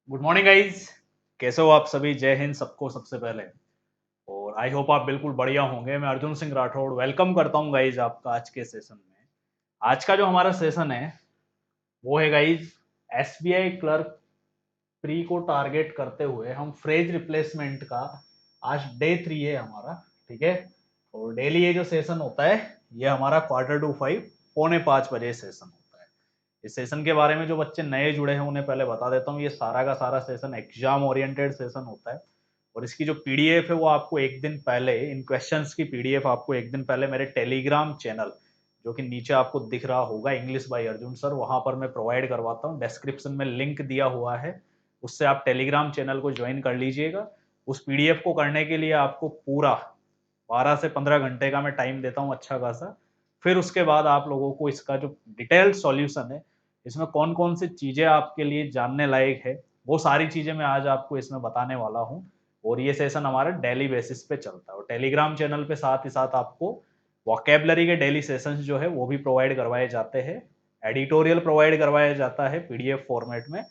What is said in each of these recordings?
Good morning guys. कैसे हो आप सभी? जय हिंद सबको सबसे पहले। और आई होप आप बिल्कुल बढ़िया होंगे। मैं अर्जुन सिंह राठौड़ वेलकम करता हूं गाइज आपका आज के सेशन में। आज का जो हमारा सेशन है वो है गाइज एसबीआई क्लर्क प्री को टारगेट करते हुए हम फ्रेज रिप्लेसमेंट का आज डे 3 है हमारा। ठीक है। और डेली ये जो सेशन होता है ये हमारा क्वार्टर टू 5 4:45 सेशन होता है। इस सेशन के बारे में जो बच्चे नए जुड़े हैं उन्हें पहले बता देता हूँ, ये सारा का सारा सेशन एग्जाम ओरिएंटेड सेशन होता है। और इसकी जो पीडीएफ है वो आपको एक दिन पहले, इन क्वेश्चंस की पीडीएफ आपको एक दिन पहले मेरे टेलीग्राम चैनल, जो कि नीचे आपको दिख रहा होगा इंग्लिश बाय अर्जुन सर, वहां पर मैं प्रोवाइड करवाता हूँ। डिस्क्रिप्शन में लिंक दिया हुआ है, उससे आप टेलीग्राम चैनल को ज्वाइन कर लीजिएगा। उस पीडीएफ को करने के लिए आपको पूरा 12 से 15 घंटे का मैं टाइम देता हूँ अच्छा खासा। फिर उसके बाद आप लोगों को इसका जो डिटेल्ड सॉल्यूशन है, इसमें कौन कौन सी चीजें आपके लिए जानने लायक है, वो सारी चीजें मैं आज आपको इसमें बताने वाला हूँ। और ये सेशन हमारा डेली बेसिस पे चलता है और टेलीग्राम चैनल पे साथ ही साथ आपको वोकेबलरी के डेली सेशंस जो है वो भी प्रोवाइड करवाए जाते हैं। एडिटोरियल प्रोवाइड करवाया जाता है पीडीएफ फॉर्मेट में।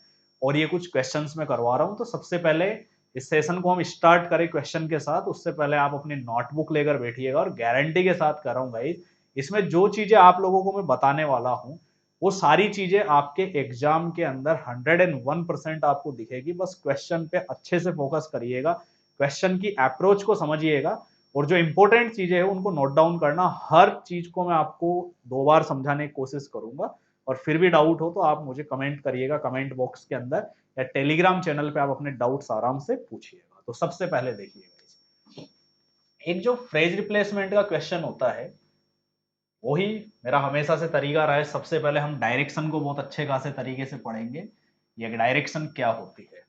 और ये कुछ क्वेश्चंस मैं करवा रहा हूँ। तो सबसे पहले इस सेशन को हम स्टार्ट करें क्वेश्चन के साथ, उससे पहले आप अपनी नोटबुक लेकर बैठिएगा। और गारंटी के साथ कर रहा हूँ भाई, इसमें जो चीजें आप लोगों को मैं बताने वाला हूँ वो सारी चीजें आपके एग्जाम के अंदर 101% आपको दिखेगी। बस क्वेश्चन पे अच्छे से फोकस करिएगा, क्वेश्चन की अप्रोच को समझिएगा और जो इंपॉर्टेंट चीजें हैं उनको नोट डाउन करना। हर चीज को मैं आपको 2 बार समझाने की कोशिश करूंगा। और फिर भी डाउट हो तो आप मुझे कमेंट करिएगा कमेंट बॉक्स के अंदर, या टेलीग्राम चैनल पे आप अपने डाउट्स आराम से पूछिएगा। तो सबसे पहले देखिएगा, एक जो फ्रेज रिप्लेसमेंट का क्वेश्चन होता है वही मेरा हमेशा से तरीका रहा है। सबसे पहले हम डायरेक्शन को बहुत अच्छे खासे तरीके से पढ़ेंगे। ये डायरेक्शन क्या होती है?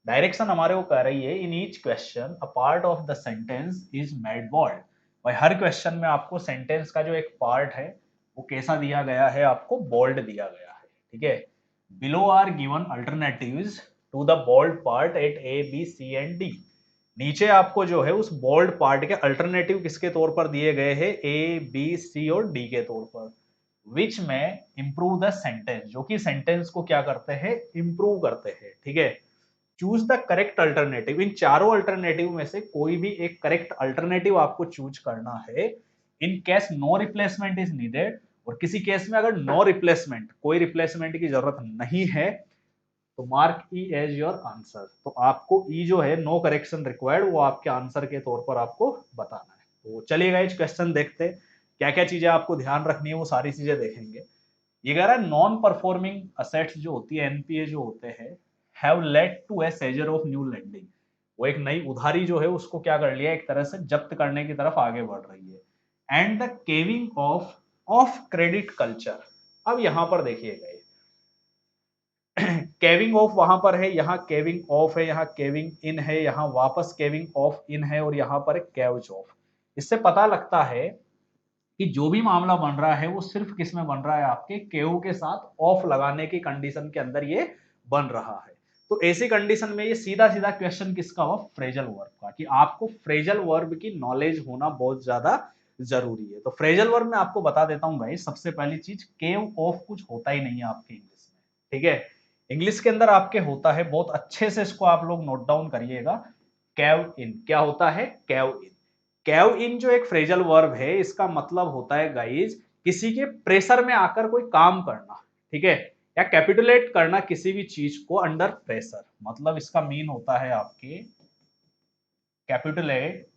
डायरेक्शन हमारे को कह रही है in each question a part of the sentence is made bold. भाई हर क्वेश्चन में आपको सेंटेंस का जो एक पार्ट है वो कैसा दिया गया है? आपको बोल्ड दिया गया है। ठीक है। Below are given alternatives to the bold part at A B C and D. नीचे आपको जो है उस बोल्ड पार्ट के अल्टरनेटिव किसके तौर पर दिए गए हैं? ए बी सी और डी के तौर पर। विच में इंप्रूव द सेंटेंस, जो कि सेंटेंस को क्या करते हैं? इंप्रूव करते हैं। ठीक है। Choose the correct alternative. इन चारों अल्टरनेटिव में से कोई भी एक करेक्ट अल्टरनेटिव आपको चूज करना है। In case no replacement is needed, और किसी केस में अगर नो रिप्लेसमेंट, कोई रिप्लेसमेंट की जरूरत नहीं है, तो mark E as your answer. तो आपको ई जो है नो करेक्शन रिक्वायर्ड, वो आपके आंसर के तौर पर आपको बताना है। तो चलिएगा इस क्वेश्चन देखते हैं क्या क्या चीजें आपको ध्यान रखनी है, वो सारी चीजें देखेंगे। ये कह रहा है नॉन परफॉर्मिंग असेट्स जो होती है, एनपीए जो होते हैं, have led to a seizure of new lending. वो एक नई उधारी जो है उसको क्या कर लिया, एक तरह से जब्त करने की तरफ आगे बढ़ रही है। And the caving of of credit culture. अब यहां पर देखिएगा, केविंग ऑफ वहां पर है, यहाँ केविंग ऑफ है, यहाँ केविंग इन है, यहाँ वापस केविंग ऑफ इन है, और यहाँ पर केव्ज ऑफ। इससे पता लगता है कि जो भी मामला बन रहा है वो सिर्फ किस में बन रहा है? आपके केव के साथ ऑफ लगाने की कंडीशन के अंदर ये बन रहा है। तो ऐसी कंडीशन में ये सीधा सीधा क्वेश्चन किसका हुआ? फ्रेजल वर्ब का। कि आपको फ्रेजल वर्ब की नॉलेज होना बहुत ज्यादा जरूरी है। तो फ्रेजल वर्ब में आपको बता देता हूं भाई, सबसे पहली चीज, केव ऑफ कुछ होता ही नहीं है आपके इंग्लिश में। ठीक है। इंग्लिश के अंदर आपके होता है, बहुत अच्छे से इसको आप लोग नोट डाउन करिएगा, कैव इन। क्या होता है? कैव इन। कैव इन जो एक फ्रेजल वर्ब है, इसका मतलब होता है गाइज किसी के प्रेशर में आकर कोई काम करना। ठीक है। या कैपिटुलेट करना किसी भी चीज को अंडर प्रेशर। मतलब इसका मीन होता है आपके कैपिटुलेट,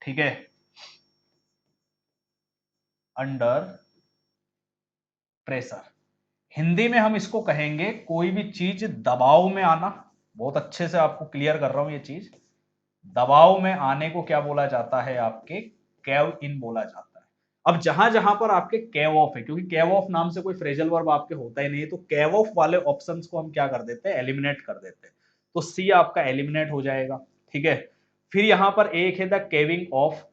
ठीक है, अंडर प्रेशर। हिंदी में हम इसको कहेंगे कोई भी चीज दबाव में आना। बहुत अच्छे से आपको क्लियर कर रहा हूं ये चीज। दबाव में आने को क्या बोला जाता है? आपके कैव इन बोला जाता है। अब जहां जहां पर आपके कैव ऑफ है, क्योंकि कैव ऑफ नाम से कोई फ्रेजल वर्ब आपके होता ही नहीं है, तो कैव ऑफ वाले ऑप्शंस को हम क्या कर देते हैं? एलिमिनेट कर देते हैं। तो सी आपका एलिमिनेट हो जाएगा। ठीक है। फिर यहां पर एक है the caving of.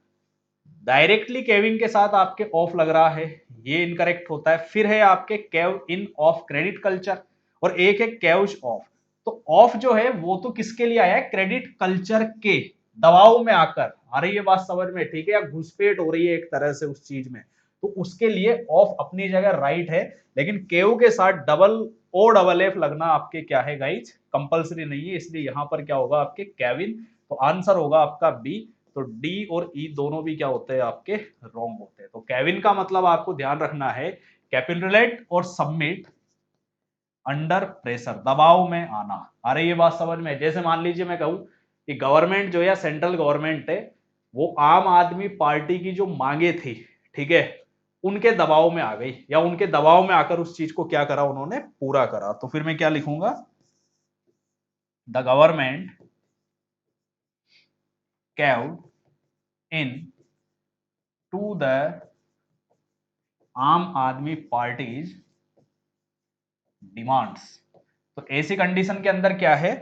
Directly caving के साथ आपके ऑफ लग रहा है, ये इनकरेक्ट होता है। फिर है आपके केव इन ऑफ क्रेडिट कल्चर, और एक है केव्स ऑफ। तो ऑफ जो है वो तो किसके लिए आया है? क्रेडिट कल्चर के दबाव में आकर। आ रही है बात समझ में? ठीक है। या घुसपैठ हो रही है एक तरह से उस चीज में, तो उसके लिए ऑफ अपनी जगह राइट है। लेकिन केव के साथ डबल ओ डबल एफ लगना आपके क्या है गाइज, कंपलसरी नहीं है, इसलिए यहां पर क्या होगा आपके केविन, तो आंसर होगा आपका बी। तो डी और ई दोनों भी क्या होते हैं आपके रॉन्ग होते हैं। तो केविन का मतलब आपको ध्यान रखना है कैपिटुलेट और सबमिट अंडर प्रेशर, दबाव में आना। अरे ये बात समझ में, जैसे मान लीजिए मैं कहूं कि गवर्नमेंट जो है सेंट्रल गवर्नमेंट है, वो आम आदमी पार्टी की जो मांगे थी, ठीक है, उनके दबाव में आ गई, या उनके दबाव में आकर उस चीज को क्या करा उन्होंने, पूरा करा। तो फिर मैं क्या लिखूंगा, the government caved in to the Aam Aadmi parties demands. तो ऐसी कंडीशन के अंदर क्या है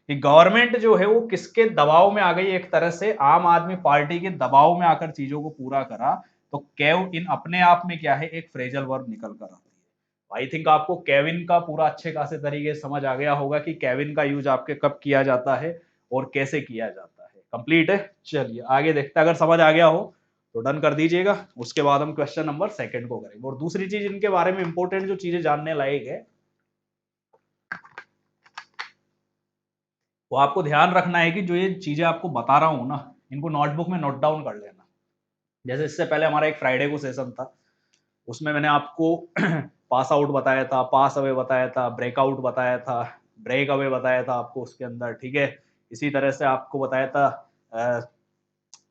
कि गवर्नमेंट जो है वो किसके दबाव में आ गई, एक तरह से आम आदमी पार्टी के दबाव में आकर चीजों को पूरा करा। तो कैव इन अपने आप में क्या है, एक फ्रेजल वर्ब निकल कर आती है। आई थिंक आपको केविन का पूरा अच्छे खासे तरीके से समझ आ गया होगा कि केविन का यूज आपके कब किया जाता है और कैसे किया जाता है। कंप्लीट है, चलिए आगे देखते हैं। अगर समझ आ गया हो तो डन कर दीजिएगा, उसके बाद हम क्वेश्चन नंबर सेकंड को करेंगे। और दूसरी चीज इनके बारे में इंपॉर्टेंट जो चीजें जानने लायक है, वो आपको ध्यान रखना है कि जो ये चीजें आपको बता रहा हूं ना, इनको नोटबुक में नोट डाउन कर लेना। जैसे इससे पहले हमारा एक फ्राइडे को सेशन था, उसमें मैंने आपको पास आउट बताया था, पास अवे बताया था, ब्रेकआउट बताया था, ब्रेक अवे बताया था आपको उसके अंदर, ठीक है। इसी तरह से आपको बताया था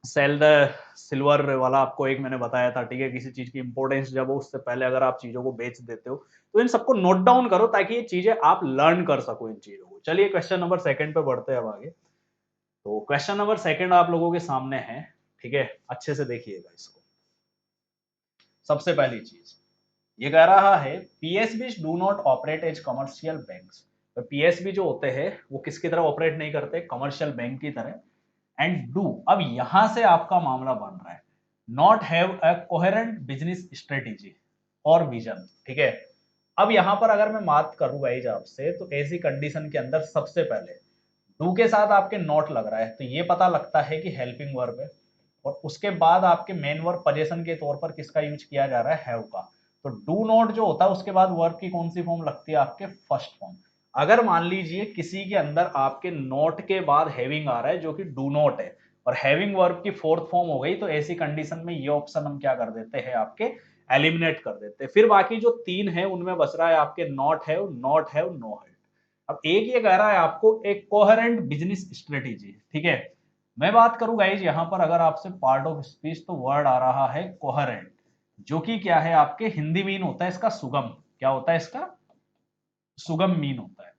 सेल द सिल्वर वाला, आपको एक मैंने बताया था, ठीक है। किसी चीज की इंपॉर्टेंस जब हो उससे पहले अगर आप चीजों को बेच देते हो, तो इन सबको नोट डाउन करो ताकि ये चीजें आप लर्न कर सको इन चीजों को। चलिए क्वेश्चन नंबर सेकंड पे बढ़ते हैं अब आगे। तो क्वेश्चन नंबर सेकंड आप लोगों के सामने है, ठीक है, अच्छे से देखिएगा इसको। सबसे पहली चीज ये कह रहा है PSB do not operate as commercial banks. तो पीएसबी जो होते हैं वो किसकी तरह ऑपरेट नहीं करते, कमर्शियल बैंक की तरह। एंड डू, अब यहां से आपका मामला बन रहा है, not have a coherent business strategy और विजन, ठीक है। अब यहां पर अगर मैं बात करूं गाइज आपसे, तो ऐसी कंडीशन के अंदर सबसे पहले डू के साथ आपके नॉट लग रहा है, तो ये पता लगता है कि हेल्पिंग वर्ब है। और उसके बाद आपके मेन वर्ब पोजीशन के तौर पर किसका यूज किया जा रहा है, हैव का। तो डू नॉट जो होता है उसके बाद वर्ब की कौन सी फॉर्म लगती है, आपके फर्स्ट फॉर्म। अगर मान लीजिए किसी के अंदर आपके नॉट के बाद हैविंग आ रहा है जो कि डू नॉट है, और हैविंग वर्ब की फोर्थ फॉर्म हो गई, तो ऐसी कंडीशन में ये ऑप्शन हम क्या कर देते हैं, आपके एलिमिनेट कर देते हैं। फिर बाकी जो तीन है उनमें बच रहा है आपके not have, not have, no have. अब एक ये कह रहा है आपको एक कोहेरेंट बिजनेस स्ट्रेटेजी, ठीक है। मैं बात करूं गाइज यहाँ पर, अगर आपसे पार्ट ऑफ स्पीच, तो वर्ड आ रहा है कोहेरेंट, जो कि क्या है आपके हिंदी मीन होता है इसका सुगम। क्या होता है इसका, सुगम मीन होता है।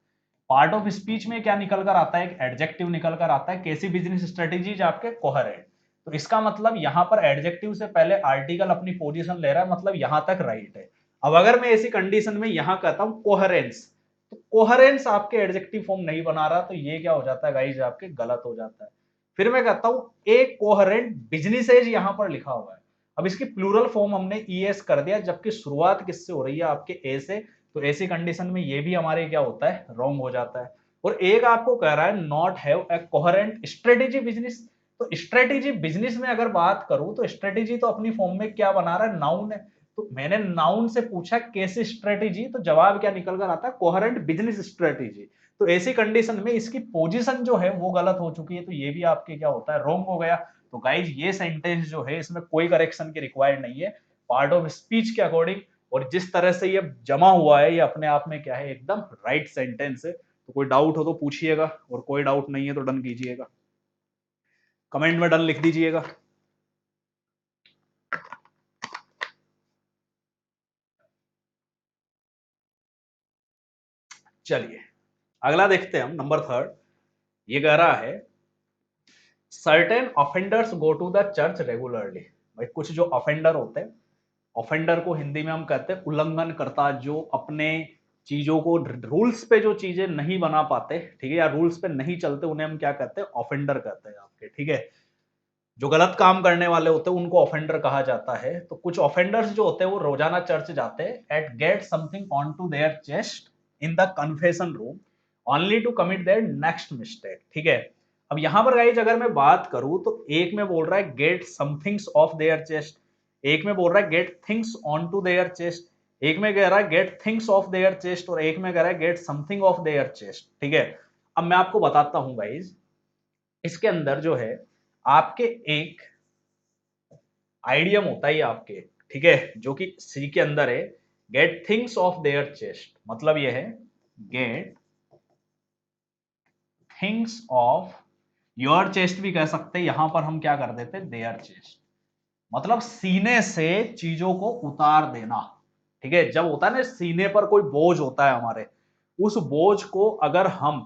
पार्ट ऑफ स्पीच में क्या निकल कर आता है, एक एडजेक्टिव निकल कर आता है, कैसी बिजनेस स्ट्रेटेजी आपके कोहेरेंट। तो इसका मतलब यहाँ पर एडजेक्टिव से पहले आर्टिकल अपनी पोजीशन ले रहा है, मतलब यहां तक राइट है। अब अगर मैं ऐसी कंडीशन में यहां कहता हूं कोहेरेंस, तो कोहेरेंस आपके एडजेक्टिव फॉर्म नहीं बना रहा, तो ये क्या हो जाता है गाइज, आपके गलत हो जाता है। फिर मैं कहता हूं एक कोहेरेंट बिजनेसेज यहां पर लिखा हुआ है। अब इसकी प्लूरल फॉर्म हमने ईएस कर दिया, जबकि शुरुआत किससे हो रही है, आपके ए से। तो ऐसी कंडीशन में ये भी हमारे क्या होता है, रॉन्ग हो जाता है। और एक आपको कह रहा है not have a coherent strategy business. तो स्ट्रेटेजी बिजनेस में अगर बात करूं, तो स्ट्रेटेजी तो अपनी फॉर्म में क्या बना रहा है, नाउन है। तो मैंने नाउन से पूछा कैसे स्ट्रेटेजी, तो जवाब क्या निकल कर आता है, कोहेरेंट बिजनेस स्ट्रेटेजी। तो ऐसी कंडीशन में इसकी पोजीशन जो है वो गलत हो चुकी है, तो ये भी आपके क्या होता है, रॉन्ग हो गया। तो गाइज ये सेंटेंस जो है इसमें कोई करेक्शन की रिक्वायर्ड नहीं है, पार्ट ऑफ स्पीच के अकॉर्डिंग। और जिस तरह से ये जमा हुआ है, ये अपने आप में क्या है, एकदम राइट सेंटेंस है। तो कोई डाउट हो तो पूछिएगा, और कोई डाउट नहीं है तो डन कीजिएगा, कमेंट में डन लिख दीजिएगा। चलिए अगला देखते हैं हम, नंबर थर्ड। ये कह रहा है certain offenders go to the church regularly. भाई कुछ जो ऑफेंडर होते हैं, ऑफेंडर को हिंदी में हम कहते हैं उल्लंघन करता, जो अपने चीजों को, रूल्स पे जो चीजें नहीं बना पाते, ठीक है, या रूल्स पे नहीं चलते, उन्हें हम क्या कहते हैं, ऑफेंडर कहते हैं आपके, ठीक है। जो गलत काम करने वाले होते हैं उनको ऑफेंडर कहा जाता है। तो कुछ ऑफेंडर्स जो होते हैं वो रोजाना चर्च जाते हैं, at get something on to their chest in the confession room only to commit their next mistake, ठीक है। अब यहां पर गाइज अगर मैं बात करूं, तो एक में बोल रहा है get somethings off their chest, एक में बोल रहा है get things on to their chest, एक में कह रहा है get things off their chest और एक में कह रहा है get something off their chest. ठीक है, अब मैं आपको बताता हूं गाइज, इसके अंदर जो है आपके एक आइडियम होता है आपके, ठीक है, जो कि सी के अंदर है, get things off their chest, मतलब ये है get things of your chest भी कह सकते हैं, यहां पर हम क्या कर देते देयर चेस्ट, मतलब सीने से चीजों को उतार देना। ठीक है, जब होता है ना सीने पर कोई बोझ होता है हमारे, उस बोझ को अगर हम,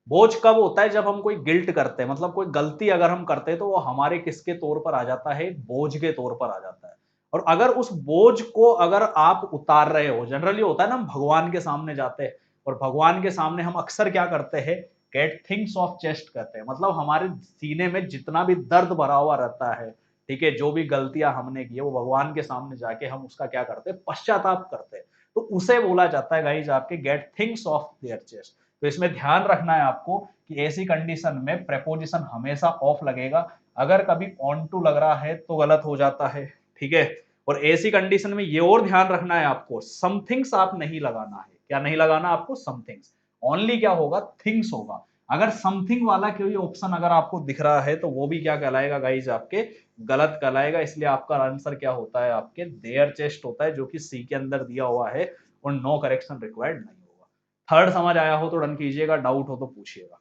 बोझ कब होता है जब हम कोई गिल्ट करते हैं, मतलब कोई गलती अगर हम करते हैं तो वो हमारे किसके तौर पर आ जाता है, बोझ के तौर पर आ जाता है। और अगर उस बोझ को अगर आप उतार रहे हो, जनरली होता है ना हम भगवान के सामने जाते हैं और भगवान के सामने हम अक्सर क्या करते हैं, गेट थिंग्स ऑफ चेस्ट करते हैं, मतलब हमारे सीने में जितना भी दर्द भरा हुआ रहता है, ठीक है, जो भी गलतियां हमने की है वो भगवान के सामने जाके हम उसका क्या करते हैं, पश्चाताप करते हैं, तो उसे बोला जाता है गाइज आपके gate things off their chest. तो इसमें ध्यान रखना है आपको कि ऐसी कंडीशन में प्रेपोजिशन हमेशा ऑफ लगेगा, अगर कभी ऑन टू लग रहा है तो गलत हो जाता है। ठीक है, और ऐसी कंडीशन में ये और ध्यान रखना है आपको, समथिंग्स आप नहीं लगाना है, क्या नहीं लगाना आपको, समथिंग्स, ओनली क्या होगा, थिंग्स होगा। अगर समथिंग वाला कोई ऑप्शन अगर आपको दिख रहा है तो वो भी क्या कहलाएगा गाइज आपके, गलत कहलाएगा, इसलिए आपका आंसर क्या होता है, आपके देयर चेस्ट होता है, जो कि सी के अंदर दिया हुआ है और नो करेक्शन रिक्वायर्ड नहीं होगा। थर्ड समझ आया हो तो डन कीजिएगा, डाउट हो तो पूछिएगा,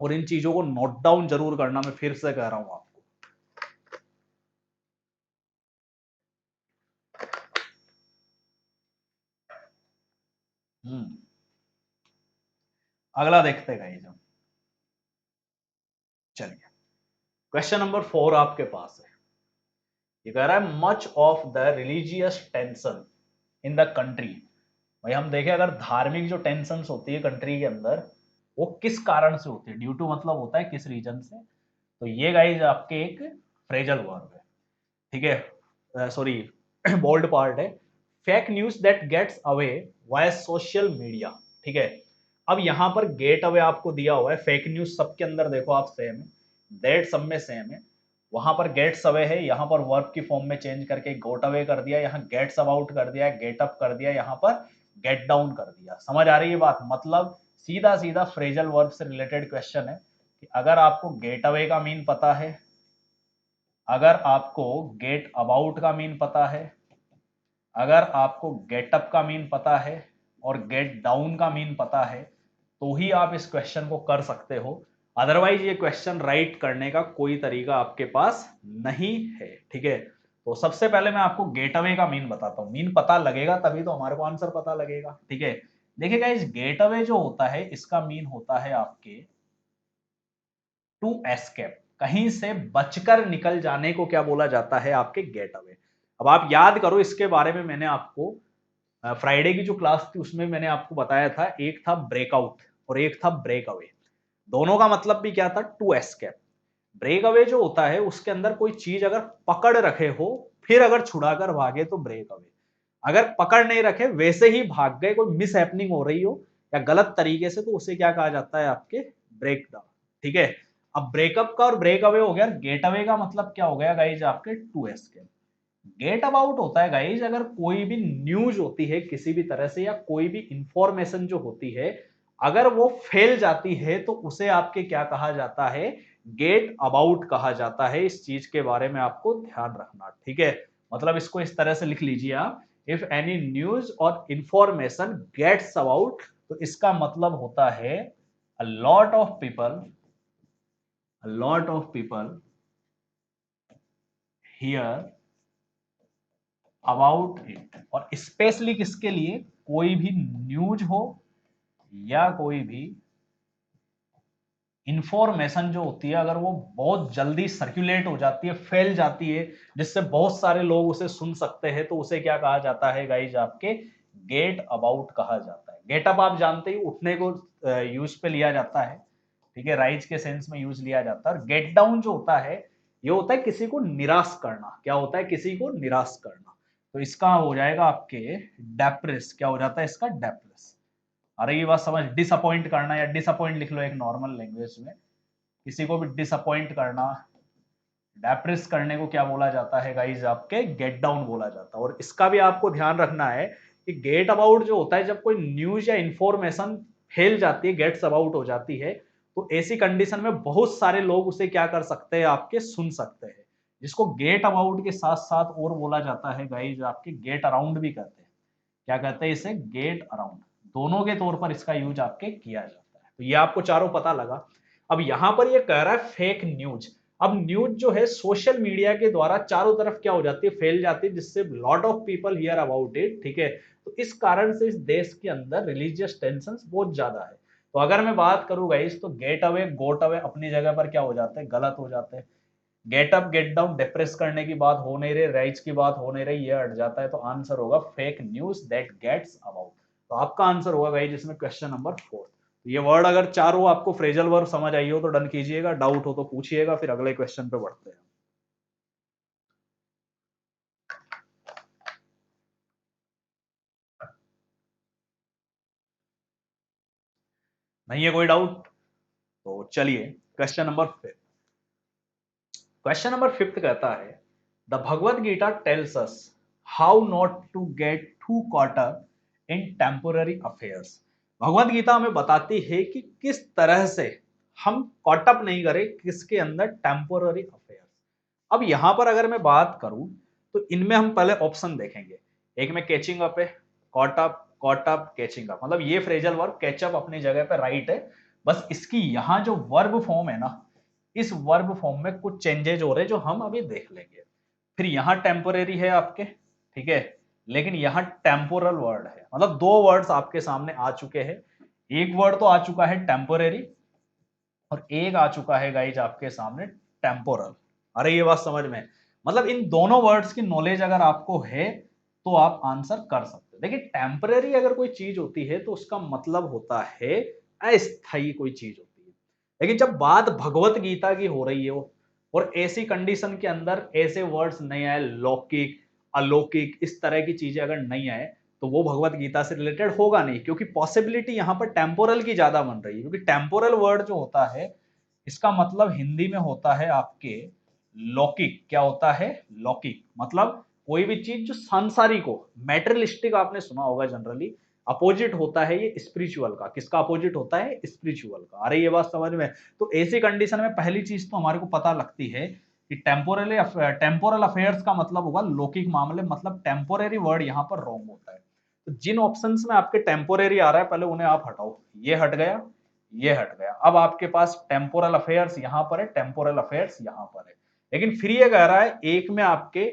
और इन चीजों को नोट डाउन जरूर करना, मैं फिर से कह रहा हूं आपको। हम्म, अगला देखते हैं गाइज हम, चलिए क्वेश्चन नंबर 4 आपके पास है। ये कह रहा है much of the religious tension in the country. भाई हम देखें अगर धार्मिक जो टेंशन होती है कंट्री के अंदर, वो किस कारण से होती है, ड्यू टू मतलब होता है किस रीजन से, तो ये गाइज आपके एक फ्रेजल वर्ब है। ठीक है, सॉरी बोल्ड पार्ट है, fake news that gets away via social media. ठीक है, अब यहां पर गेट अवे आपको दिया हुआ है, फेक न्यूज सबके अंदर देखो आप सेम है, दैट सब में सेम है, वहां पर गेट्स अवे है, यहां पर वर्ब की फॉर्म में चेंज करके गोट अवे कर दिया, यहाँ गेट्स अबाउट कर दिया, गेट अप कर दिया, यहाँ पर गेट डाउन कर दिया। समझ आ रही है बात, मतलब सीधा सीधा फ्रेजल वर्ब से रिलेटेड क्वेश्चन है कि अगर आपको गेट अवे का मीन पता है, अगर आपको गेट अबाउट का मीन पता है, अगर आपको गेट अप का मीन पता है और गेट डाउन का मीन पता है, तो ही आप इस क्वेश्चन को कर सकते हो, अदरवाइज ये क्वेश्चन राइट करने का कोई तरीका आपके पास नहीं है। ठीक है, तो सबसे पहले मैं आपको गेट अवे का मीन बताता हूं, मीन पता लगेगा तभी तो हमारे को आंसर पता लगेगा। ठीक है, देखिएगा इस गेट अवे जो होता है इसका मीन होता है आपके टू एस्केप, कहीं से बचकर निकल जाने को क्या बोला जाता है, आपके गेट अवे। अब आप याद करो इसके बारे में, मैंने आपको फ्राइडे की जो क्लास थी उसमें मैंने आपको बताया था, एक था ब्रेकआउट और एक था ब्रेक अवे, दोनों का मतलब भी क्या था, टू एस्केप। ब्रेक अवे जो होता है उसके अंदर कोई चीज अगर पकड़ रखे हो फिर अगर छुड़ाकर भागे तो ब्रेक अवे, अगर पकड़ नहीं रखे वैसे ही भाग गए, कोई मिस हैपनिंग हो रही हो या गलत तरीके से, तो उसे क्या कहा जाता है, आपके ब्रेक डाउन। ठीक है, अब ब्रेकअप का और ब्रेक अवे हो गया, गेट अवे का मतलब क्या हो गया गाइज, आपके टू एस्केप। गेट अबाउट होता है गाइज अगर कोई भी न्यूज होती है किसी भी तरह से, या कोई भी इंफॉर्मेशन जो होती है अगर वो फैल जाती है तो उसे आपके क्या कहा जाता है, गेट अबाउट कहा जाता है। इस चीज के बारे में आपको ध्यान रखना। ठीक है, मतलब इसको इस तरह से लिख लीजिए आप, इफ एनी न्यूज और इंफॉर्मेशन गेट्स अबाउट, तो इसका मतलब होता है a lot of people, a lot of people hear about it, और स्पेशली किसके लिए, कोई भी न्यूज हो या कोई भी इंफॉर्मेशन जो होती है अगर वो बहुत जल्दी सर्कुलेट हो जाती है, फैल जाती है, जिससे बहुत सारे लोग उसे सुन सकते हैं, तो उसे क्या कहा जाता है गाइज, आपके गेट अबाउट कहा जाता है। गेट अप आप जानते ही उठने को यूज पे लिया जाता है, ठीक है, राइज के सेंस में यूज लिया जाता है। और गेट डाउन जो होता है ये होता है किसी को निराश करना, क्या होता है, किसी को निराश करना, तो इसका हो जाएगा आपके डेप्रेस, क्या हो जाता है इसका, डेप्रेस। अरे ये बात समझ, डिसअपॉइंट करना या डिसअपॉइंट लिख लो एक नॉर्मल लैंग्वेज में, किसी को भी डिसअपॉइंट करना, डेप्रेस करने को क्या बोला जाता है गाइज, आपके गेट डाउन बोला जाता है। और इसका भी आपको ध्यान रखना है, कि गेट अबाउट जो होता है, जब कोई न्यूज या इंफॉर्मेशन फैल जाती है, गेट्स अबाउट हो जाती है, तो ऐसी कंडीशन में बहुत सारे लोग उसे क्या कर सकते हैं, आपके सुन सकते हैं, जिसको गेट अबाउट के साथ साथ और बोला जाता है गाइस, आपके गेट अराउंड भी कहते हैं। क्या कहते हैं इसे? Get around. दोनों के तौर पर इसका यूज आपके किया जाता है। तो ये आपको चारों पता लगा। अब यहां पर ये कह रहा है फेक न्यूज। अब न्यूज जो है सोशल मीडिया के द्वारा चारों तरफ क्या हो जाती है, फैल जाती है, जिससे lot of people here about it. ठीक है, तो इस कारण से इस देश के अंदर रिलीजियस टेंशन बहुत ज्यादा है। तो अगर मैं बात करूं गाइस, तो गेट अवे गोट अवे अपनी जगह पर क्या हो जाते हैं, गलत हो जाते हैं। Get up get down depress करने की बात हो नहीं रही, राइट्स की बात हो नहीं रही, ये हट जाता है। तो आंसर होगा fake news that gets about. तो आपका आंसर होगा गाइस जिसमें क्वेश्चन नंबर 4। तो ये वर्ड अगर चारों आपको फ्रेजल वर्ब समझ आई हो तो डन कीजिएगा, डाउट हो तो पूछिएगा, फिर अगले क्वेश्चन पे बढ़ते हैं। नहीं है कोई डाउट? तो चलिए क्वेश्चन नंबर 5। क्वेश्चन नंबर 5 कहता है, the Bhagavad Gita tells us how not to get too caught up in temporary affairs. Bhagavad Gita हमें बताती है कि किस तरह से हम कॉट अप नहीं करें किसके अंदर, टेम्पोररी अफेयर्स। अब यहां पर अगर मैं बात करूं तो इनमें हम पहले ऑप्शन देखेंगे। एक में कैचिंग अप है, कॉट अप कैचिंग अप, मतलब ये फ्रेजल वर्ब कैचअप अपनी जगह पे राइट है। बस इसकी यहां जो वर्ब फॉर्म है ना, इस वर्ब फॉर्म में कुछ चेंजेज हो रहे हैं जो हम अभी देख लेंगे। फिर यहां टेम्पोरेरी है आपके, ठीक है, लेकिन यहां टेम्पोरल वर्ड है, मतलब दो वर्ड्स आपके सामने आ चुके हैं। एक वर्ड तो आ चुका है टेम्पोरेरी, और एक आ चुका है गाइज आपके सामने टेम्पोरल। अरे ये बात समझ में, मतलब इन दोनों वर्ड्स की नॉलेज अगर आपको है तो आप आंसर कर सकते हो। देखिए टेम्परेरी अगर कोई चीज होती है तो उसका मतलब होता है अस्थायी कोई चीज होती है। लेकिन जब बात भगवत गीता की हो रही है और ऐसी कंडीशन के अंदर ऐसे वर्ड्स नहीं आए, लौकिक अलौकिक इस तरह की चीजें अगर नहीं आए, तो वो भगवत गीता से रिलेटेड होगा नहीं, क्योंकि पॉसिबिलिटी यहां पर टेम्पोरल की ज्यादा बन रही है। क्योंकि टेम्पोरल वर्ड जो होता है इसका मतलब हिंदी में होता है आपके लौकिक। क्या होता है? लौकिक मतलब कोई भी चीज जो सांसारिक हो, मैटेरियलिस्टिक आपने सुना होगा जनरली। अपोजिट होता है ये स्पिरिचुअल का। किसका अपोजिट होता है? स्पिरिचुअल का। अरे ये बात समझ में। तो ऐसी कंडीशन में पहली चीज तो हमारे को पता लगती है कि टेम्पोरल अफेयर्स का मतलब होगा लौकिक मामले, मतलब टेम्पोरेरी वर्ड यहाँ पर रॉन्ग होता है। तो जिन ऑप्शंस में आपके टेम्पोरेरी आ रहा है पहले उन्हें आप हटाओ। ये हट गया, ये हट गया। अब आपके पास टेम्पोरल अफेयर्स यहां पर है, टेम्पोरल अफेयर्स यहां पर है। लेकिन फिर ये कह रहा है एक में आपके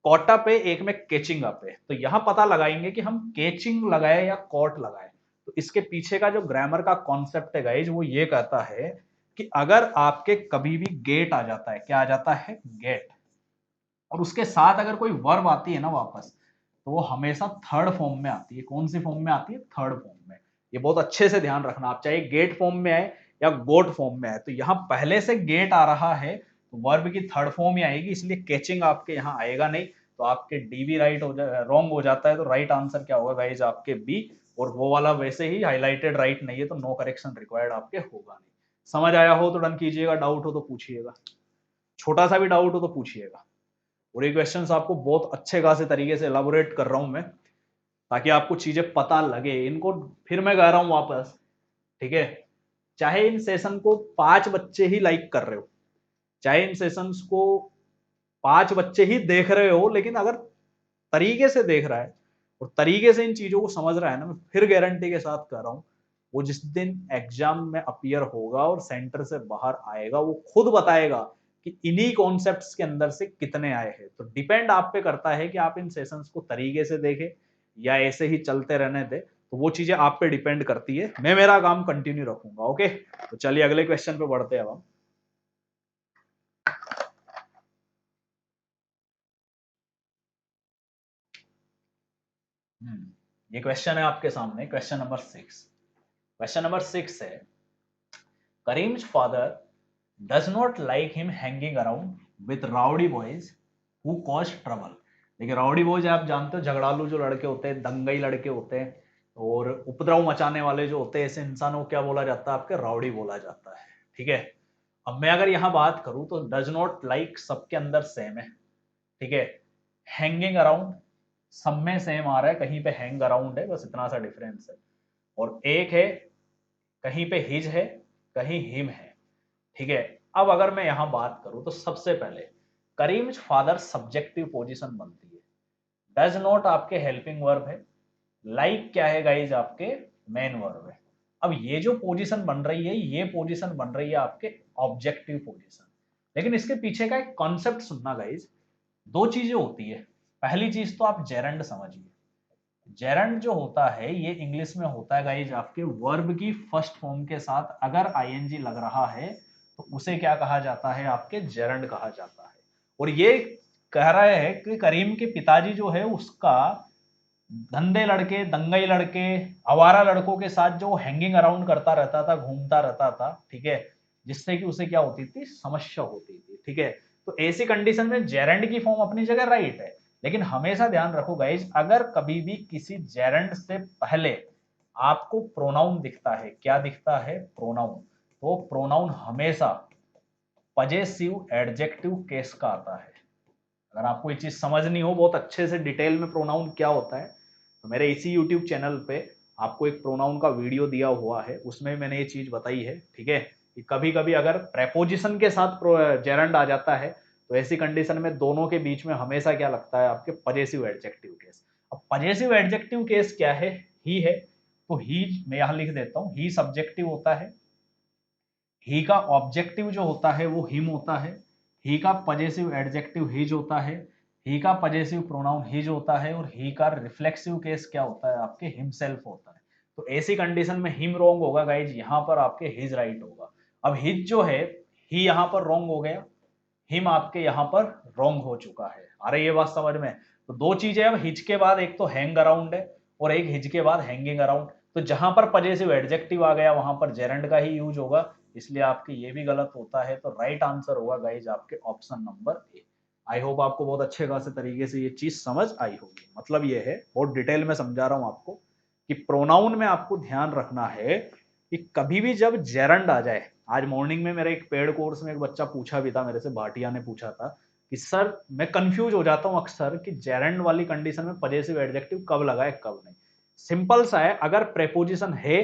कॉट अप है, एक में कैचिंग अप है। तो यहां पता लगाएंगे कि हम कैचिंग लगाए या कॉट लगाए। तो इसके पीछे का जो ग्रामर का कॉन्सेप्ट है गाइज, वो ये कहता है कि अगर आपके कभी भी गेट आ जाता है, क्या आ जाता है? गेट, और उसके साथ अगर कोई वर्ब आती है ना वापस, तो वो हमेशा थर्ड फॉर्म में आती है। कौन सी फॉर्म में आती है? थर्ड फॉर्म में। ये बहुत अच्छे से ध्यान रखना आप, चाहे गेट फॉर्म में आए या गोट फॉर्म में आए। तो यहाँ पहले से गेट आ रहा है तो वर्ब की थर्ड फॉर्म ही आएगी, इसलिए कैचिंग आपके यहाँ आएगा नहीं। तो आपके डी भी राइट हो जाए, रॉन्ग हो जाता है। तो राइट आंसर क्या होगा गाइज? आपके बी। और वो वाला वैसे ही हाईलाइटेड राइट नहीं है, तो नो करेक्शन रिक्वायर्ड आपके होगा नहीं। समझ आया हो तो डन कीजिएगा, डाउट हो तो पूछिएगा, छोटा सा भी डाउट हो तो पूछिएगा। और ये क्वेश्चंस आपको बहुत अच्छे खासे तरीके से एलाबोरेट कर रहा हूं मैं, ताकि आपको चीजें पता लगे। इनको फिर मैं कह रहा हूं वापस, ठीक है, चाहे इन सेशन को 5 बच्चे ही लाइक कर रहे हो, चाहे इन सेशंस को 5 बच्चे ही देख रहे हो, लेकिन अगर तरीके से देख रहा है और तरीके से इन चीजों को समझ रहा है ना, मैं फिर गारंटी के साथ कह रहा हूं, वो जिस दिन एग्जाम में अपीयर होगा और सेंटर से बाहर आएगा, वो खुद बताएगा कि इन्हीं कॉन्सेप्ट्स के अंदर से कितने आए हैं। तो डिपेंड आप पे करता है कि आप इन सेशंस को तरीके से देखें या ऐसे ही चलते रहने दे। तो वो चीजें आप पे डिपेंड करती है। मैं मेरा काम कंटिन्यू रखूंगा। ओके, तो चलिए अगले क्वेश्चन पे बढ़ते हैं अब हम। ये क्वेश्चन है आपके सामने, क्वेश्चन नंबर 6। क्वेश्चन नंबर 6 है, Karim's father does not like him hanging around with rowdy boys who cause trouble. देखिए राउडी बॉयज आप जानते हो, झगड़ालू जो लड़के होते हैं, दंगई लड़के होते हैं, और उपद्रव मचाने वाले जो होते हैं, ऐसे इंसानों को क्या बोला जाता है? आपके राउडी बोला जाता है। ठीक है, अब मैं अगर यहाँ बात करूं तो डज नॉट लाइक सबके अंदर सेम है, ठीक है। हैंगिंग अराउंड सब में सेम आ रहा है, कहीं पे हैंग अराउंड है, बस इतना सा डिफरेंस है। और एक है कहीं पे हिज है, कहीं हिम है, ठीक है। अब अगर मैं यहां बात करूं तो सबसे पहले करीम्स फादर सब्जेक्टिव पोजीशन बनती है, डज नॉट आपके हेल्पिंग वर्ब है, लाइक क्या है गाइज आपके मेन वर्ब है। अब ये जो पोजीशन बन रही है, ये पोजीशन बन रही है आपके ऑब्जेक्टिव पोजीशन। लेकिन इसके पीछे का एक कॉन्सेप्ट सुनना गाइज, दो चीजें होती है। पहली चीज तो आप जेरंड समझिए। जेरंड जो होता है ये इंग्लिश में होता है गाइज आपके वर्ब की फर्स्ट फॉर्म के साथ अगर आईएनजी लग रहा है तो उसे क्या कहा जाता है, आपके जेरंड कहा जाता है। और ये कह रहे हैं कि करीम के पिताजी जो है उसका धंधे लड़के, दंगई लड़के, आवारा लड़कों के साथ जो हैंगिंग अराउंड करता रहता था, घूमता रहता था, ठीक है, जिससे कि उसे क्या होती थी, समस्या होती थी, ठीक है। तो ऐसी कंडीशन में जेरंड की फॉर्म अपनी जगह राइट है। लेकिन हमेशा ध्यान रखो गाइज, अगर कभी भी किसी जेरंड से पहले आपको प्रोनाउन दिखता है, क्या दिखता है, प्रोनाउन, तो प्रोनाउन हमेशा पजेसिव एडजेक्टिव केस का आता है। अगर आपको ये चीज समझनी हो बहुत अच्छे से डिटेल में प्रोनाउन क्या होता है, तो मेरे इसी यूट्यूब चैनल पे आपको एक प्रोनाउन का वीडियो दिया हुआ है, उसमें मैंने ये चीज बताई है, ठीक है। कि कभी कभी अगर प्रेपोजिशन के साथ जेरंड आ जाता है तो ऐसी कंडीशन में दोनों के बीच में हमेशा क्या लगता है, आपके पजेसिव एडजेक्टिव केस। अब पजेसिव एडजेक्टिव केस क्या है, ही है, तो ही मैं यहां लिख देता हूं, ही सब्जेक्टिव होता है, ही का ऑब्जेक्टिव जो होता है वो हिम होता है, ही का पजेसिव एडजेक्टिव हिज होता है, ही का पजेसिव प्रोनाउन हिज होता है, और ही का रिफ्लेक्सिव केस क्या होता है, आपके हिमसेल्फ होता है। तो ऐसी कंडीशन में हिम रॉन्ग होगा गाइज, यहां पर आपके हिज राइट होगा। अब हिज जो है, ही यहां पर रॉन्ग हो गया, हिम आपके यहां पर रॉन्ग हो चुका है। अरे ये बात समझ में। तो दो चीजें, अब हिज के बाद एक तो हैंग अराउंड है और एक हिज के बाद हैंगिंग अराउंड। तो जहां पर पजेसिव एडजेक्टिव आ गया वहां पर जेरंड का ही यूज होगा, इसलिए आपके ये भी गलत होता है। तो राइट आंसर होगा गाइज आपके option number A. I hope आपको बहुत अच्छे खासे तरीके से ये चीज समझ आई होगी। मतलब ये है, बहुत डिटेल में समझा रहा हूं आपको, कि प्रोनाउन में आपको ध्यान रखना है कि कभी भी जब जेरंड आ जाए। आज मॉर्निंग में मेरे एक पेड कोर्स में एक बच्चा पूछा भी था मेरे से, भाटिया ने पूछा था कि सर मैं कंफ्यूज हो जाता हूं अक्सर कि जेरंड वाली कंडीशन में पजेसिव एडजेक्टिव कब लगाए कब नहीं। सिंपल सा है, अगर प्रेपोजिशन है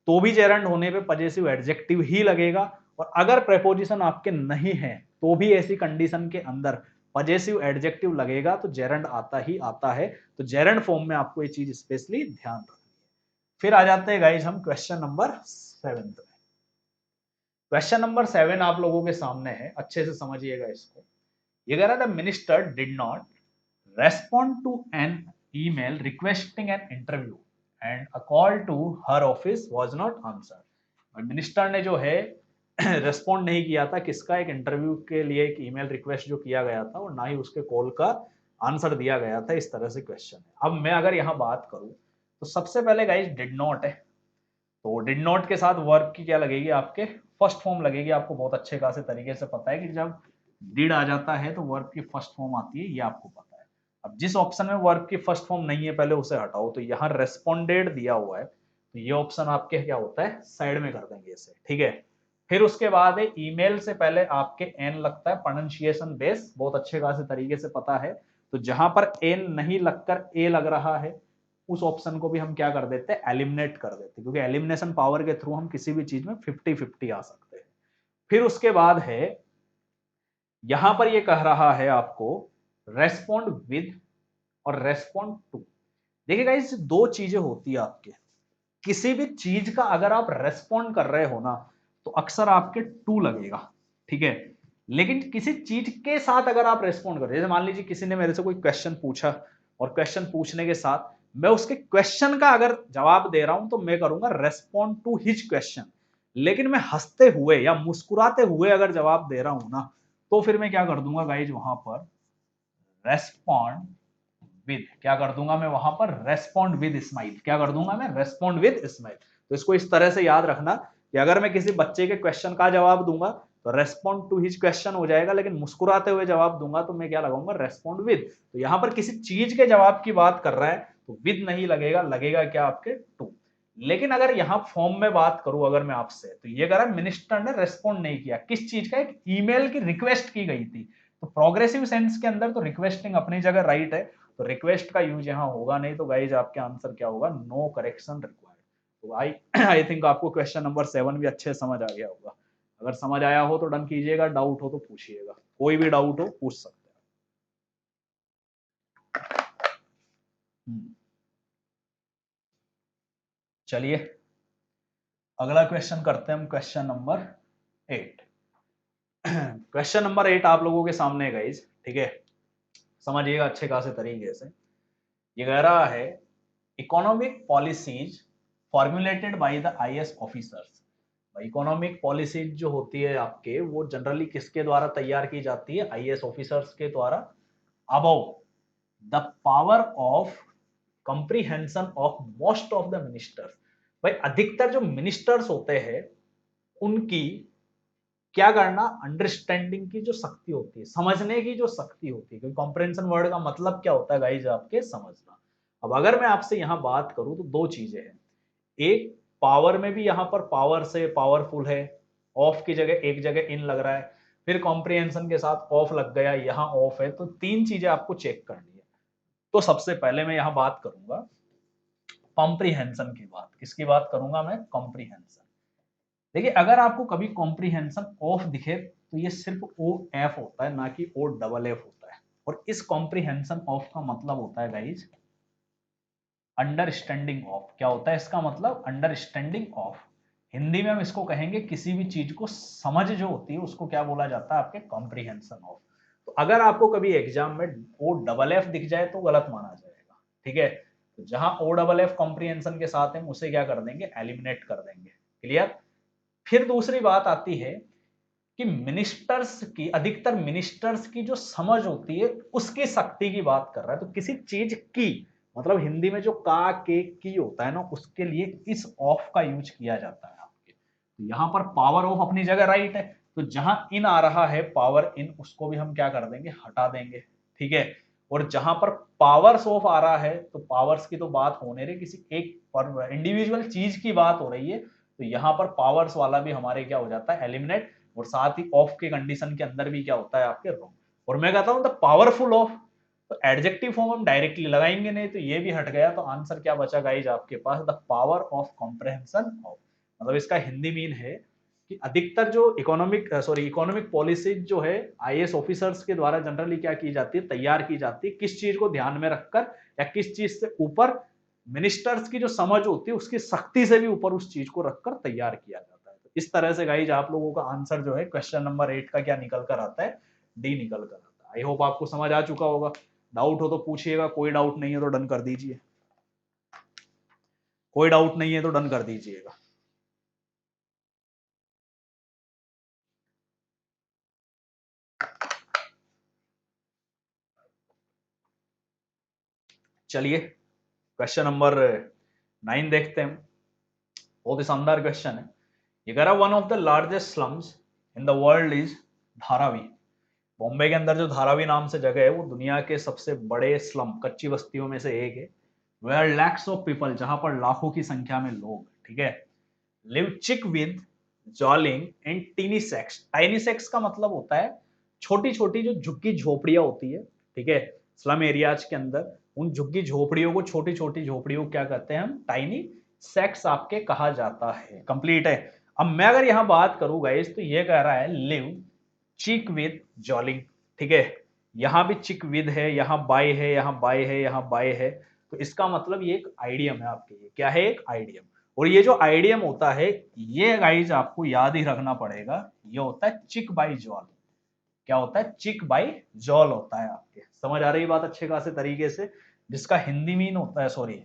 तो भी जेरंड होने पे पजेसिव एडजेक्टिव ही लगेगा, और अगर प्रेपोजिशन आपके नहीं है तो भी ऐसी कंडीशन के अंदर पजेसिव एडजेक्टिव लगेगा, तो जेरंड आता ही आता है। तो जेरंड फॉर्म में आपको ये चीज स्पेशली ध्यान रखनी है। फिर आ जाते हैं गाइज हम क्वेश्चन नंबर 7 में। क्वेश्चन नंबर 7 आप लोगों के सामने है, अच्छे से समझिएगा इसको। ये कह रहा था, minister did not respond to an email requesting an interview and a call to her office was not answer. Minister ने जो है रेस्पॉन्ड नहीं किया था, किसका, एक इंटरव्यू के लिए एक ईमेल रिक्वेस्ट जो किया गया था, और ना ही उसके कॉल का आंसर दिया गया था। इस तरह से क्वेश्चन है। अब मैं अगर यहाँ बात करूं तो सबसे पहले गाइज डिड नॉट है, तो डिड नॉट के साथ वर्ब की क्या लगेगी, आपके फर्स्ट फॉर्म लगेगी। आपको बहुत अच्छे खासे तरीके से पता है कि जब डिड आ जाता है तो वर्ब की फर्स्ट फॉर्म आती है, ये आपको पता है। अब जिस ऑप्शन में वर्ब की फर्स्ट फॉर्म नहीं है पहले उसे हटाओ। तो यहाँ रेस्पोंडेड दिया हुआ है, तो ये ऑप्शन आपके क्या होता है, साइड में कर देंगे इसे, ठीक है। फिर उसके बाद है ईमेल से पहले आपके एन लगता है, प्रोनाउंसिएशन बेस बहुत अच्छे खासे तरीके से पता है। तो जहां पर एन नहीं लगकर ए लग रहा है उस ऑप्शन को भी हम क्या कर देते हैं, एलिमिनेट कर देते हैं, क्योंकि एलिमिनेशन पावर के थ्रू हम किसी भी चीज में 50-50 आ सकते हैं। फिर उसके बाद है यहां पर ये कह रहा है आपको रेस्पॉन्ड विद और रेस्पॉन्ड टू। देखिए गाइस, दो चीजें होती है आपके, किसी भी चीज का अगर आप रेस्पॉन्ड कर रहे हो ना तो अक्सर आपके टू लगेगा, ठीक है। लेकिन किसी चीज के साथ अगर आप रेस्पॉन्ड कर रहे हो, जैसे मान लीजिए किसी ने मेरे से कोई क्वेश्चन पूछा और क्वेश्चन पूछने के साथ मैं उसके क्वेश्चन का अगर जवाब दे रहा हूं तो मैं करूंगा रेस्पॉन्ड टू हिज क्वेश्चन। लेकिन मैं हंसते हुए या मुस्कुराते हुए अगर जवाब दे रहा हूं ना तो फिर मैं क्या कर दूंगा गाइज, वहां पर रेस्पॉन्ड विद, क्या कर दूंगा मैं वहां पर, रेस्पॉन्ड विद स्माइल। क्या कर दूंगा मैं, रेस्पॉन्ड विद स्माइल। तो इसको इस तरह से याद रखना कि अगर मैं किसी बच्चे के क्वेश्चन का जवाब दूंगा तो रेस्पॉन्ड टू हिज क्वेश्चन हो जाएगा, लेकिन मुस्कुराते हुए जवाब दूंगा तो मैं क्या लगाऊंगा, रेस्पॉन्ड विद। तो यहां पर किसी चीज के जवाब की बात कर रहा है तो विद नहीं लगेगा, लगेगा क्या, आपके टू। लेकिन अगर यहां फॉर्म में बात करूं अगर मैं आपसे, तो ये कह रहा है मिनिस्टर ने रेस्पॉन्ड नहीं किया, किस चीज का, एक ईमेल की रिक्वेस्ट की गई थी। तो प्रोग्रेसिव सेंस के अंदर तो रिक्वेस्टिंग अपनी जगह राइट है। तो रिक्वेस्ट का यूज यहाँ होगा नहीं, तो गाइज आपके आंसर क्या होगा, नो करेक्शन रिक्वायर्ड। तो आई थिंक आपको क्वेश्चन नंबर 7 भी अच्छे समझ आ गया होगा। अगर समझ आया हो तो डन कीजिएगा, डाउट हो तो पूछिएगा, कोई भी डाउट हो पूछ सकते हैं। चलिए अगला क्वेश्चन करते हैं हम, क्वेश्चन नंबर 8। क्वेश्चन नंबर 8 आप लोगों के सामने है गाइज, ठीक है, समझिएगा अच्छे खासे तरीके से। ये कह रहा है economic policies formulated by the IAS officers. Economic policies जो होती है आपके, वो जनरली किसके द्वारा तैयार की जाती है, आईएएस ऑफिसर्स के द्वारा, about the power of comprehension of most of the ministers. भाई अधिकतर जो मिनिस्टर्स होते हैं उनकी क्या करना, अंडरस्टैंडिंग की जो शक्ति होती है, समझने की जो शक्ति होती है, क्योंकि कॉम्प्रिहेंशन वर्ड का मतलब क्या होता है गाइज, आपके समझना। अब अगर मैं आपसे यहां बात करूं तो दो चीजें हैं, एक पावर में भी यहां पर पावर से पावरफुल है, ऑफ की जगह एक जगह इन लग रहा है, फिर कॉम्प्रिहेंशन के साथ ऑफ लग गया, यहां ऑफ है, तो तीन चीजें आपको चेक करनी है। तो सबसे पहले मैं यहां बात करूंगा कॉम्प्रिहेंशन की बात, किसकी बात करूंगा मैं, कॉम्प्रिहेंशन। देखिए अगर आपको कभी कॉम्प्रिहेंशन ऑफ दिखे तो ये सिर्फ ओ एफ होता है, ना कि ओ डबल एफ होता है। और इस कॉम्प्रिहेंशन ऑफ का मतलब होता है गाइज अंडरस्टैंडिंग ऑफ। क्या होता है इसका मतलब, अंडरस्टैंडिंग ऑफ। हिंदी में हम इसको कहेंगे किसी भी चीज को समझ जो होती है उसको क्या बोला जाता है, आपके कॉम्प्रिहेंशन ऑफ। तो अगर आपको कभी एग्जाम में ओ डबल एफ दिख जाए तो गलत माना जाएगा, ठीक है। तो जहां ओ डबल एफ कॉम्प्रिहेंशन के साथ है उसे क्या कर देंगे, एलिमिनेट कर देंगे। क्लियर। फिर दूसरी बात आती है कि मिनिस्टर्स की, अधिकतर मिनिस्टर्स की जो समझ होती है उसकी शक्ति की बात कर रहा है। तो किसी चीज की मतलब हिंदी में जो का के की होता है ना, उसके लिए इस ऑफ का यूज किया जाता है आपके। तो यहां पर पावर ऑफ अपनी जगह राइट है, तो जहां इन आ रहा है पावर इन, उसको भी हम क्या कर देंगे, हटा देंगे, ठीक है। और जहां पर पावर्स ऑफ आ रहा है तो पावर्स की तो बात होने रही, किसी एक इंडिविजुअल चीज की बात हो रही है, तो यहां पर पावर्स वाला भी हमारे क्या हो जाता है, एलिमिनेट। और साथ ही ऑफ के कंडीशन के अंदर भी क्या होता है आपके, रॉन्ग। और मैं कहता हूं द पावरफुल ऑफ, तो एडजेक्टिव फॉर्म हम डायरेक्टली लगाएंगे नहीं, तो ये भी हट गया, तो आंसर क्या बचा गाइज आपके पास, the power of comprehension of. मतलब इसका हिंदी मीन है कि अधिकतर जो इकोनॉमिक पॉलिसीज जो है आईएएस ऑफिसर्स के द्वारा जनरली क्या की जाती है, तैयार की जाती है, किस चीज को ध्यान में रखकर या किस चीज से ऊपर, मिनिस्टर्स की जो समझ होती है उसकी शक्ति से भी ऊपर उस चीज को रखकर तैयार किया जाता है। तो इस तरह से गाइज आप लोगों का आंसर जो है क्वेश्चन नंबर 8 का क्या निकल कर आता है, डी निकल कर आता है। आई होप आपको समझ आ चुका होगा। डाउट हो तो पूछिएगा, कोई डाउट नहीं है तो डन कर दीजिए, कोई डाउट नहीं है तो डन कर दीजिएगा। चलिए क्वेश्चन नंबर 9 देखते हैं। बहुत ही शानदार क्वेश्चन है। ये कह रहा one of the largest slums in the world is Dharavi. Bombay के अंदर जो धारावी नाम से जगह है वो दुनिया के सबसे बड़े स्लम, कच्ची बस्तियों में से एक है। वेयर लैक्स ऑफ पीपल, जहां पर लाखों की संख्या में लोग, ठीक है, लिव चिक विद जॉलिंग and teeny sex. Tiny sex का मतलब होता है छोटी छोटी जो झुग्गी झोपड़ियां होती है, ठीक है, स्लम एरियाज के अंदर उन झुग्गी झोपड़ियों को, छोटी छोटी झोपड़ियों को क्या कहते हैं हम, टाइनी सेक्स आपके कहा जाता है। कंप्लीट है। अब मैं अगर यहां बात करूं गाइस, तो ये कह रहा है लिव चिक विद जॉलिंग, ठीक है, यहां भी चिक विद है, यहां बाय है, यहां बाय है, यहां बाय है। तो इसका मतलब ये एक आइडियम है आपके लिए। क्या है, एक आइडियम। और ये जो आइडियम होता है ये गाइज आपको याद ही रखना पड़ेगा, ये होता है चिक बाई जॉल। क्या होता है, चिक बाई जॉल होता है आपके। समझ आ रही बात अच्छे खासे तरीके से। जिसका हिंदी मीन होता है, सॉरी,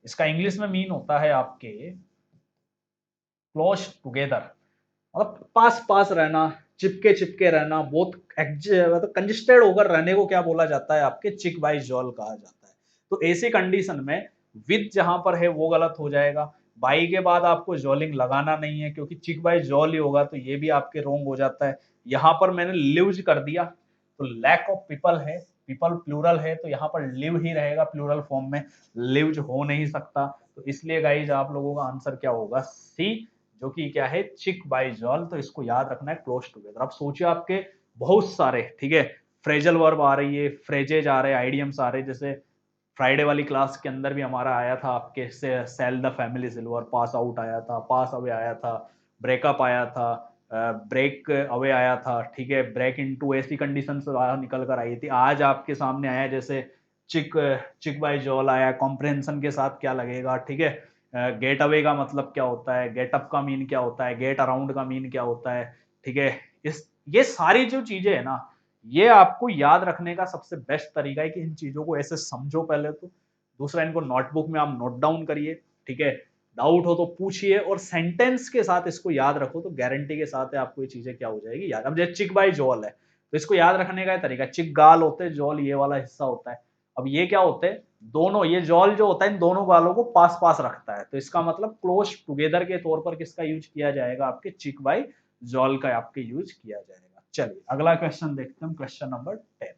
इसका इंग्लिश में मीन होता है आपके क्लोज टुगेदर, मतलब पास पास रहना, चिपके चिपके रहना, बहुत मतलब कंजेस्टेड होकर रहने को क्या बोला जाता है, आपके चिक बाई जॉल कहा जाता है। तो ऐसी कंडीशन में विद जहां पर है वो गलत हो जाएगा, बाई के बाद आपको जॉलिंग लगाना नहीं है, क्योंकि चिक बाई जॉल ही होगा, तो ये भी आपके रोंग हो जाता है। यहां पर मैंने लिव्स कर दिया, तो लैक ऑफ पीपल है, पीपल प्लूरल है, तो यहाँ पर लिव ही रहेगा प्लूरल फॉर्म में, लिव्स हो नहीं सकता। तो इसलिए गाइज आप लोगों का आंसर क्या होगा, सी, जो कि क्या है, चिक बाई जॉल। तो इसको याद रखना है, क्लोज टुगेदर। अब सोचिए आपके बहुत सारे, ठीक है, फ्रेजल वर्ब आ रही है, फ्रेजेज आ रहे हैं, आइडियम्स आ रहे हैं। जैसे फ्राइडे वाली क्लास के अंदर भी हमारा आया था आपके से sell the family silver, pass out आया था, पास अवे आया था, ब्रेकअप आया था, ब्रेक अवे आया था, ठीक है, ब्रेक इनटू, ऐसी कंडीशन से बाहर निकल कर आई थी। आज आपके सामने आया जैसे चिक चिक बाय जॉल आया, कॉम्प्रहेंशन के साथ क्या लगेगा, ठीक है। गेट अवे का मतलब क्या होता है, गेट अप का मीन क्या होता है, गेट अराउंड का मीन क्या होता है, ठीक है। इस ये सारी जो चीजें है ना, ये आपको याद रखने का सबसे बेस्ट तरीका है कि इन चीजों को ऐसे समझो पहले तो, दूसरा इनको नोटबुक में आप नोट डाउन करिए, ठीक है। डाउट हो तो पूछिए और सेंटेंस के साथ इसको याद रखो तो गारंटी के साथ है आपको ये चीजें क्या हो जाएगी याद। अब जैसे चिक बाय जॉल है तो इसको याद रखने का तरीका, चिक गाल होते हैं, जॉल ये वाला हिस्सा होता है। अब ये क्या होते हैं, दोनों, ये जॉल जो होता है इन दोनों गालों को पास पास रखता है, तो इसका मतलब क्लोज टुगेदर के तौर पर किसका यूज किया जाएगा, आपके चिक बाय जॉल का आपके यूज किया जाएगा। चलिए अगला क्वेश्चन देखते हैं, क्वेश्चन नंबर 10।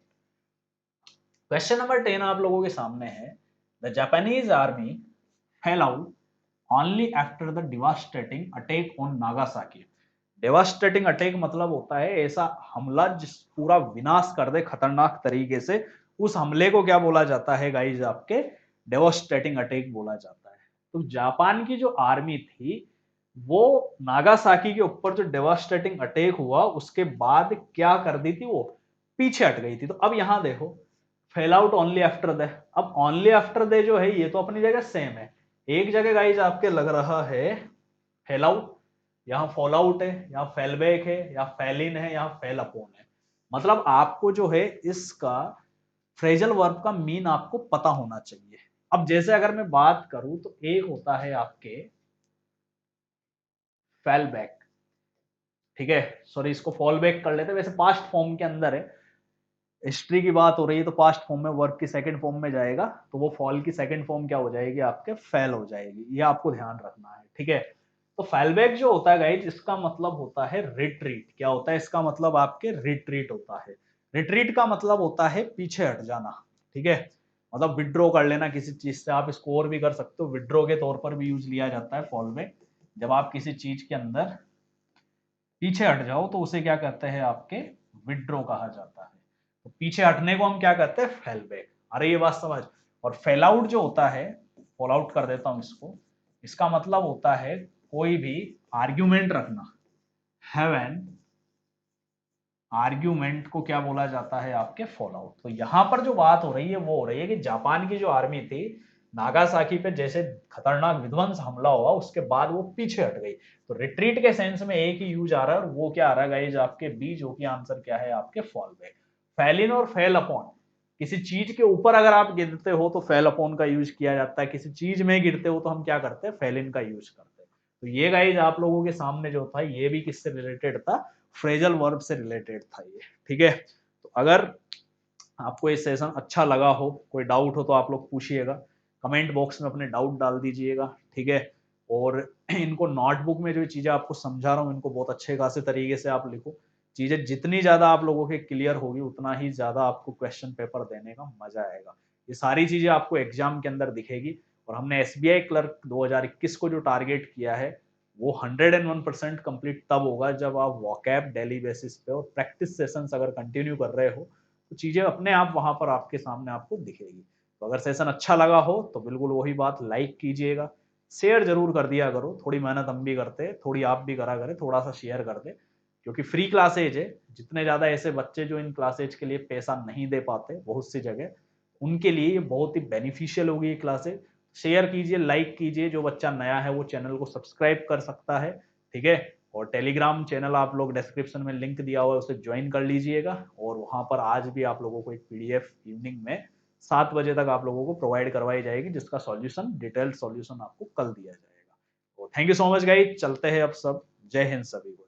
क्वेश्चन नंबर 10 आप लोगों के सामने है, the Japanese army fail out only after the devastating attack on Nagasaki. Devastating attack मतलब होता है ऐसा हमला जिस पूरा विनाश कर दे खतरनाक तरीके से, उस हमले को क्या बोला जाता है गाइज, आपके डेवास्टेटिंग अटैक बोला जाता है। तो जापान की जो आर्मी थी वो नागासाकी के ऊपर जो डेवास्टेटिंग अटैक हुआ उसके बाद क्या कर दी थी, वो पीछे हट गई थी। तो अब यहां देखो, fail out only after they, अब ओनली आफ्टर दे जो है ये तो अपनी जगह सेम है। एक जगह गाइज आपके लग रहा है फेल आउट, यहाँ फॉल आउट है, यहाँ फेल बैक है, यहाँ फेल इन है, यहाँ फेल अपॉन है। मतलब आपको जो है इसका फ्रेजल वर्ब का मीन आपको पता होना चाहिए। अब जैसे अगर मैं बात करूं तो एक होता है आपके फेल बैक, ठीक है, सॉरी इसको फॉल बैक कर लेते हैं, वैसे पास्ट फॉर्म के अंदर है, हिस्ट्री की बात हो रही है तो पास्ट फॉर्म में वर्ब की सेकंड फॉर्म में जाएगा, तो वो फॉल की सेकंड फॉर्म क्या हो जाएगी, आपके फेल हो जाएगी, ये आपको ध्यान रखना है, ठीक है। तो फेल बैक जो होता है गाइज, इसका मतलब होता है रिट्रीट। क्या होता है इसका मतलब, आपके रिट्रीट होता है। रिट्रीट का मतलब होता है पीछे हट जाना, ठीक है, मतलब विड्रॉ कर लेना किसी चीज से। आप इसको और भी कर सकते हो, विड्रॉ के तौर पर भी यूज लिया जाता है फॉल बैक, जब आप किसी चीज के अंदर पीछे हट जाओ तो उसे क्या कहते हैं, आपके विड्रॉ कहा जाता है। तो पीछे हटने को हम क्या कहते हैं, फेल बैक। अरे ये बात समझ। और फेल आउट जो होता है, फॉल आउट कर देता हूं इसको, इसका मतलब होता है कोई भी आर्ग्यूमेंट रखना, हैव एन आर्ग्यूमेंट को क्या बोला जाता है, आपके फॉल आउट। तो यहां पर जो बात हो रही है वो हो रही है कि जापान की जो आर्मी थी, नागासाकी पे जैसे खतरनाक विध्वंस हमला हुआ उसके बाद वो पीछे हट गई। तो रिट्रीट के सेंस में एक ही यूज आ रहा है और वो क्या आ रहा है गाइज, आपके बी, जो कि आंसर क्या है, आपके फॉल बैक। फेल इन और फेल अपॉन, किसी चीज के ऊपर अगर आप गिरते हो तो फेल अपॉन का यूज किया जाता है, किसी चीज में गिरते हो तो हम क्या करते हैं, फेल इन का यूज करते हैं। तो ये गाइज आप लोगों के सामने जो था ये भी किससे रिलेटेड था, फ्रेजल वर्ब से रिलेटेड था ये, ठीक है। तो अगर आपको ये सेशन अच्छा लगा हो, कोई डाउट हो तो आप लोग पूछिएगा, कमेंट बॉक्स में अपने डाउट डाल दीजिएगा, ठीक है। और इनको नोटबुक में जो चीज़ें आपको समझा रहा हूँ इनको बहुत अच्छे खासे तरीके से आप लिखो। चीज़ें जितनी ज़्यादा आप लोगों के क्लियर होगी उतना ही ज़्यादा आपको क्वेश्चन पेपर देने का मजा आएगा। ये सारी चीज़ें आपको एग्जाम के अंदर दिखेगी। और हमने एसबीआई क्लर्क 2021 को जो टारगेट किया है वो 101% कंप्लीट तब होगा जब आप वॉकैब डेली बेसिस पे और प्रैक्टिस सेशंस अगर कंटिन्यू कर रहे हो तो चीजें अपने आप वहां पर आपके सामने आपको दिखेगी। तो अगर सेशन अच्छा लगा हो तो बिल्कुल वही बात, लाइक कीजिएगा, शेयर जरूर कर दिया करो, थोड़ी मेहनत हम भी करते हैं, थोड़ी आप भी करा करें, थोड़ा सा शेयर कर दे, क्योंकि फ्री क्लासेज है। जितने ज्यादा ऐसे बच्चे जो इन क्लासेज के लिए पैसा नहीं दे पाते बहुत सी जगह, उनके लिए ये बहुत ही बेनिफिशियल होगी ये क्लासेज। शेयर कीजिए, लाइक कीजिए, जो बच्चा नया है वो चैनल को सब्सक्राइब कर सकता है, ठीक है। और टेलीग्राम चैनल आप लोग डिस्क्रिप्शन में लिंक दिया हुआ है उसे ज्वाइन कर लीजिएगा। और वहां पर आज भी आप लोगों को एक पीडीएफ इवनिंग में 7 बजे तक आप लोगों को प्रोवाइड करवाई जाएगी, जिसका सॉल्यूशन, डिटेल्ड सॉल्यूशन आपको कल दिया जाएगा। तो thank you so much guys, चलते हैं अब सब। जय हिंद सभी को।